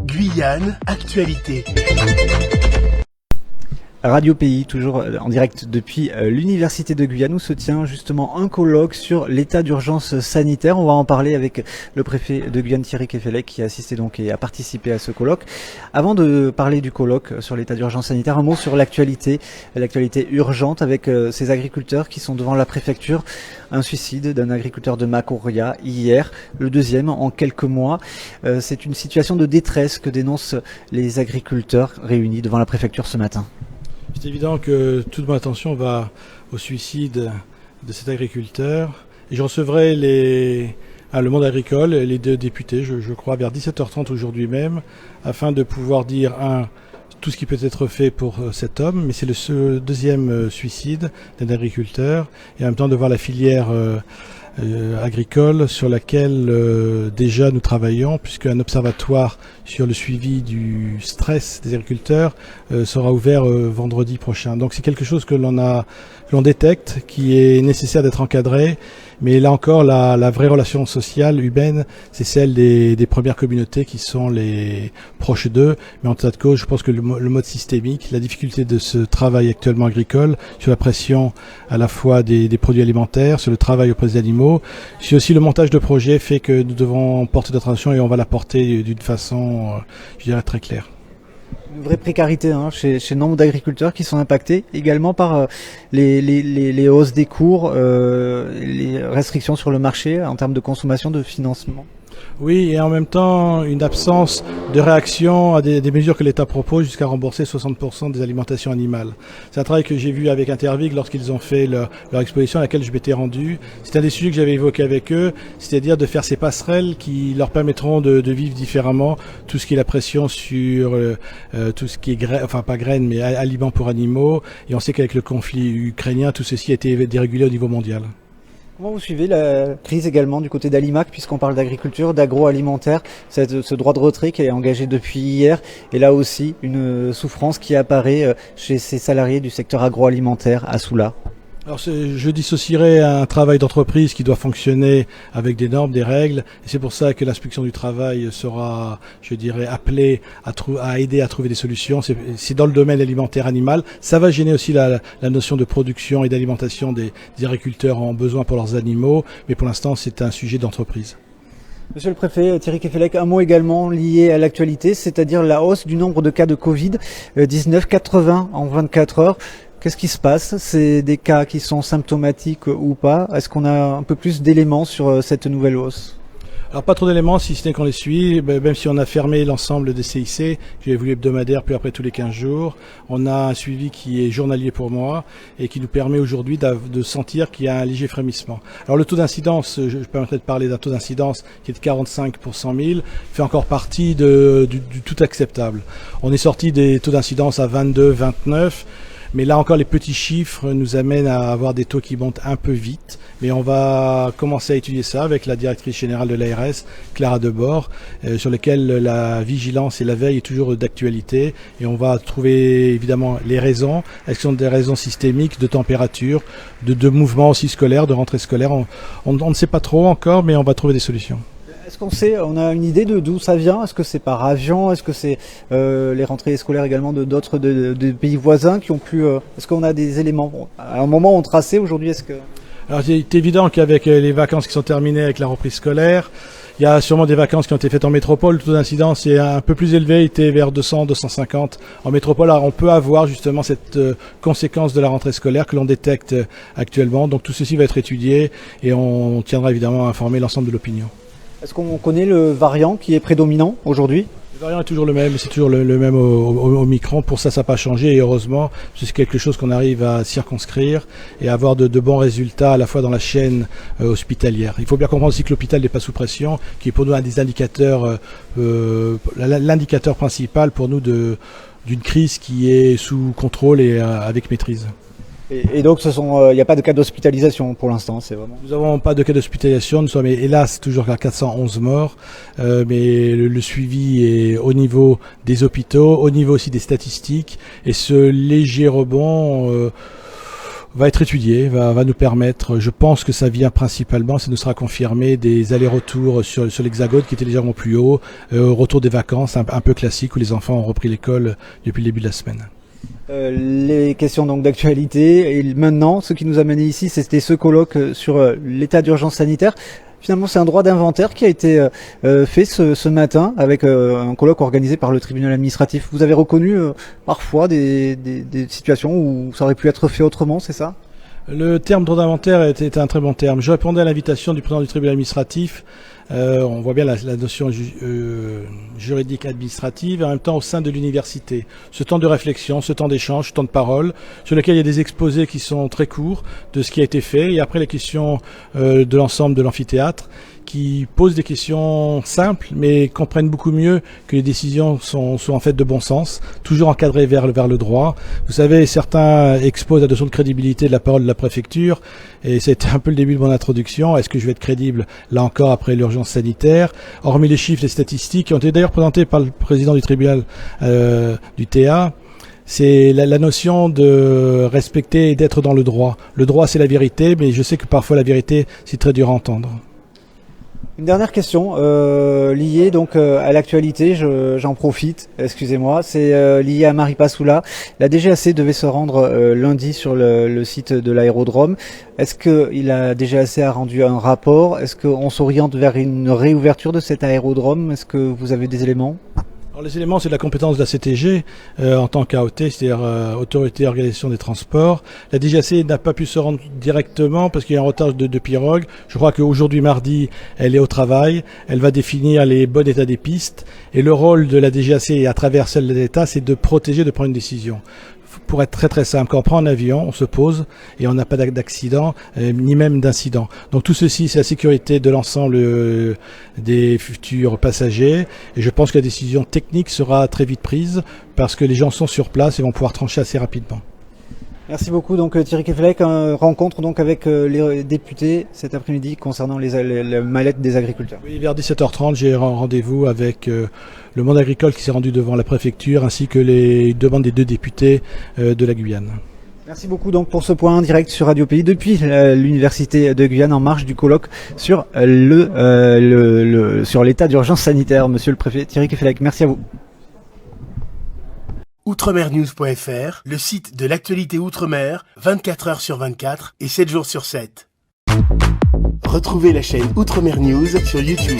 Guyane, actualité. Radio Pays, toujours en direct depuis l'Université de Guyane, où se tient justement un colloque sur l'état d'urgence sanitaire. On va en parler avec le préfet de Guyane, Thierry Kefelec, qui a assisté donc et a participé à ce colloque. Avant de parler du colloque sur l'état d'urgence sanitaire, un mot sur l'actualité urgente avec ces agriculteurs qui sont devant la préfecture. Un suicide d'un agriculteur de Macoria hier, le deuxième en quelques mois. C'est une situation de détresse que dénoncent les agriculteurs réunis devant la préfecture ce matin. C'est évident que toute mon attention va au suicide de cet agriculteur. Et je recevrai le monde agricole, les deux députés, je crois, vers 17h30 aujourd'hui même, afin de pouvoir dire, tout ce qui peut être fait pour cet homme, mais c'est le deuxième suicide d'un agriculteur, et en même temps de voir la filière agricole sur laquelle déjà nous travaillons, puisqu'un observatoire sur le suivi du stress des agriculteurs sera ouvert vendredi prochain. Donc c'est quelque chose que l'on détecte, qui est nécessaire d'être encadré, mais là encore la vraie relation sociale humaine, c'est celle des premières communautés qui sont les proches d'eux. Mais en tout cas de cause, je pense que le mode systémique, la difficulté de ce travail actuellement agricole, sur la pression à la fois des produits alimentaires, sur le travail auprès des animaux, c'est aussi le montage de projets fait que nous devons porter notre attention, et on va la porter d'une façon, je dirais, très claire. Une vraie précarité chez nombre d'agriculteurs qui sont impactés également par les hausses des cours, les restrictions sur le marché en termes de consommation, de financement. Oui, et en même temps, une absence de réaction à des mesures que l'État propose jusqu'à rembourser 60% des alimentations animales. C'est un travail que j'ai vu avec Intervig lorsqu'ils ont fait leur exposition à laquelle je m'étais rendu. C'est un des sujets que j'avais évoqué avec eux, c'est-à-dire de faire ces passerelles qui leur permettront de vivre différemment tout ce qui est la pression sur tout ce qui est mais aliments pour animaux. Et on sait qu'avec le conflit ukrainien, tout ceci a été dérégulé au niveau mondial. Comment vous suivez la crise également du côté d'Alimac, puisqu'on parle d'agriculture, d'agroalimentaire, ce droit de retrait qui est engagé depuis hier, et là aussi une souffrance qui apparaît chez ces salariés du secteur agroalimentaire à Soula? Alors je dissocierais un travail d'entreprise qui doit fonctionner avec des normes, des règles, et c'est pour ça que l'inspection du travail sera, je dirais, appelée à aider à trouver des solutions. C'est dans le domaine alimentaire animal. Ça va gêner aussi la notion de production et d'alimentation des agriculteurs en besoin pour leurs animaux, mais pour l'instant c'est un sujet d'entreprise. Monsieur le préfet Thierry Kefelec, un mot également lié à l'actualité, c'est-à-dire la hausse du nombre de cas de Covid-19, 80 en 24 heures. Qu'est-ce qui se passe? C'est des cas qui sont symptomatiques ou pas? Est-ce qu'on a un peu plus d'éléments sur cette nouvelle hausse? Alors pas trop d'éléments, si ce n'est qu'on les suit, même si on a fermé l'ensemble des CIC, j'ai voulu hebdomadaire, puis après tous les 15 jours. On a un suivi qui est journalier pour moi et qui nous permet aujourd'hui de sentir qu'il y a un léger frémissement. Alors le taux d'incidence, je permettrai de parler d'un taux d'incidence qui est de 45 pour 100 000, fait encore partie du tout acceptable. On est sorti des taux d'incidence à 22, 29. Mais là encore, les petits chiffres nous amènent à avoir des taux qui montent un peu vite. Mais on va commencer à étudier ça avec la directrice générale de l'ARS, Clara Debord, sur lesquelles la vigilance et la veille est toujours d'actualité. Et on va trouver évidemment les raisons. Elles sont des raisons systémiques de température, de mouvements aussi scolaires, de rentrée scolaire. On ne sait pas trop encore, mais on va trouver des solutions. Est-ce on a une idée de d'où ça vient? Est-ce que c'est par avion? Est-ce que c'est les rentrées scolaires également d'autres de pays voisins qui ont pu... est-ce qu'on a des éléments? À un moment on traçait, aujourd'hui est-ce que... Alors c'est évident qu'avec les vacances qui sont terminées avec la reprise scolaire, il y a sûrement des vacances qui ont été faites en métropole. Le taux d'incidence est un peu plus élevé, il était vers 200, 250 en métropole. Alors on peut avoir justement cette conséquence de la rentrée scolaire que l'on détecte actuellement. Donc tout ceci va être étudié et on tiendra évidemment à informer l'ensemble de l'opinion. Est-ce qu'on connaît le variant qui est prédominant aujourd'hui? Le variant est toujours le même, c'est toujours le même au Omicron. Pour ça n'a pas changé et heureusement, c'est quelque chose qu'on arrive à circonscrire et à avoir de bons résultats à la fois dans la chaîne hospitalière. Il faut bien comprendre aussi que l'hôpital n'est pas sous pression, qui est pour nous un des indicateurs, l'indicateur principal pour nous d'une crise qui est sous contrôle et avec maîtrise. Et donc, il n'y a pas de cas d'hospitalisation pour l'instant, c'est vraiment... Nous n'avons pas de cas d'hospitalisation, nous sommes hélas toujours à 411 morts, mais le suivi est au niveau des hôpitaux, au niveau aussi des statistiques, et ce léger rebond va être étudié, va nous permettre, je pense que ça vient principalement, ça nous sera confirmé, des allers-retours sur l'Hexagone qui étaient légèrement plus haut, au retour des vacances un peu classique où les enfants ont repris l'école depuis le début de la semaine. Les questions donc d'actualité et maintenant ce qui nous a mené ici c'était ce colloque sur l'état d'urgence sanitaire. Finalement c'est un droit d'inventaire qui a été fait ce matin avec un colloque organisé par le tribunal administratif. Vous avez reconnu parfois des situations où ça aurait pu être fait autrement, c'est ça? Le terme droit d'inventaire était un très bon terme. Je répondais à l'invitation du président du tribunal administratif. On voit bien la notion juridique administrative et en même temps au sein de l'université. Ce temps de réflexion, ce temps d'échange, ce temps de parole, sur lequel il y a des exposés qui sont très courts de ce qui a été fait et après les questions de l'ensemble de l'amphithéâtre qui posent des questions simples mais comprennent beaucoup mieux que les décisions sont en fait de bon sens, toujours encadrées vers le droit. Vous savez, certains exposent la notion de crédibilité de la parole de la préfecture et c'était un peu le début de mon introduction. Est-ce que je vais être crédible là encore après l'urgence sanitaire? Hormis les chiffres, les statistiques qui ont été d'ailleurs présentés par le président du tribunal du TA, c'est la notion de respecter et d'être dans le droit. Le droit c'est la vérité, mais je sais que parfois la vérité c'est très dur à entendre. Une dernière question liée donc à l'actualité, j'en profite, excusez-moi, c'est lié à Mari Passoula. La DGAC devait se rendre lundi sur le site de l'aérodrome. Est-ce que la DGAC a rendu un rapport? Est-ce qu'on s'oriente vers une réouverture de cet aérodrome? Est-ce que vous avez des éléments? Alors les éléments, c'est de la compétence de la CTG en tant qu'AOT, c'est-à-dire Autorité d'Organisation des Transports. La DGAC n'a pas pu se rendre directement parce qu'il y a un retard de pirogue. Je crois qu'aujourd'hui, mardi, elle est au travail. Elle va définir les bons états des pistes. Et le rôle de la DGAC, à travers celle de l'État, c'est de protéger, de prendre une décision. Pour être très très simple, quand on prend un avion, on se pose et on n'a pas d'accident, ni même d'incident. Donc tout ceci, c'est la sécurité de l'ensemble des futurs passagers. Et je pense que la décision technique sera très vite prise parce que les gens sont sur place et vont pouvoir trancher assez rapidement. Merci beaucoup. Donc Thierry Kefelec, rencontre donc avec les députés cet après-midi concernant les mallettes des agriculteurs. Oui, vers 17h30, j'ai rendez-vous avec le monde agricole qui s'est rendu devant la préfecture ainsi que les demandes des 2 députés de la Guyane. Merci beaucoup donc pour ce point en direct sur Radio Pays depuis l'université de Guyane en marge du colloque sur sur l'état d'urgence sanitaire. Monsieur le préfet Thierry Kefelec, merci à vous. Outremernews.fr, le site de l'actualité Outre-mer, 24 heures sur 24 et 7 jours sur 7. Retrouvez la chaîne Outremer News sur YouTube.